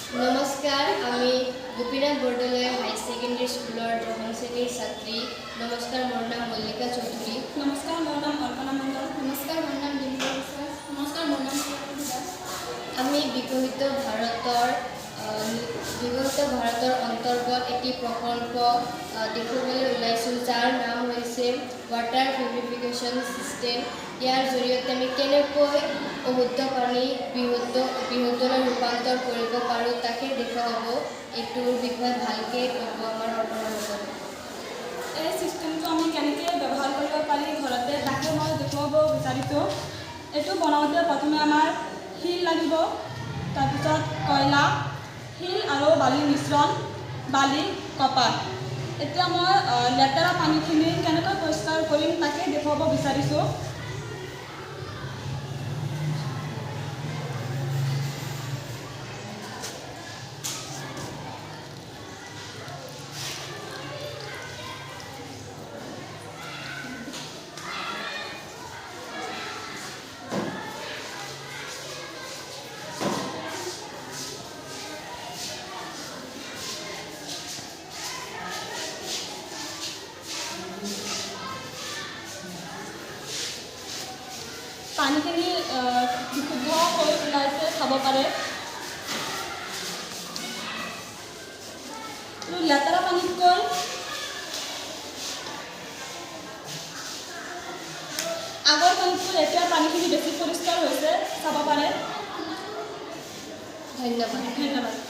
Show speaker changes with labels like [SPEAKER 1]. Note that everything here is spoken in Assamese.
[SPEAKER 1] নমস্কাৰ, আমি গোপীনাথ বৰদলৈ হাই ছেকেণ্ডেৰী স্কুলৰ দশম শ্ৰেণীৰ ছাত্ৰী। নমস্কাৰ, মোৰ নাম মল্লিকা চৌধুৰী।
[SPEAKER 2] নমস্কাৰ, মোৰ নাম কল্পনা মণ্ডল।
[SPEAKER 1] নমস্কাৰ, মোৰ নাম ডিম্পল বিশ্বাস।
[SPEAKER 2] নমস্কাৰ, মোৰ নাম সুৰক্ষিত দাস।
[SPEAKER 1] আমি বিকশিত ভাৰতৰ অন্তৰ্গত এটি প্ৰকল্প দেখুৱাবলৈ ওলাইছোঁ, যাৰ নাম হৈছে ৱাটাৰ পিউৰিফিকেশ্যন ছিষ্টেম। ইয়াৰ জৰিয়তে আমি কেনেকৈ অশুদ্ধ পানী বিশুদ্ধলৈ ৰূপান্তৰ কৰিব পাৰোঁ তাকে দেখুৱাব। এইটোৰ বিষয়ে ভালকৈ ক'ব আমাৰ অৰ্পণা।
[SPEAKER 2] এই ছিষ্টেমটো আমি কেনেকৈ ব্যৱহাৰ কৰিব পাৰি ঘৰতে তাকে মই দেখুৱাব বিচাৰিছোঁ। এইটো বনাওঁতে প্ৰথমে আমাৰ শিল লাগিব, তাৰপিছত কয়লা, শিল আৰু বালিৰ মিশ্ৰণ, বালি, কপাহ। এতিয়া মই লেতেৰা পানীখিনি কেনেকৈ পৰিষ্কাৰ কৰিম তাকে দেখুৱাব বিচাৰিছোঁ। পানীখিনি বিশুদ্ধ হৈ ওলাইছে খাব পাৰে। লেতেৰা পানীতকৈ আগৰ পানীতকৈ এতিয়া পানীখিনি বেছি পৰিষ্কাৰ হৈছে, চাব পাৰে।
[SPEAKER 1] ধন্যবাদ।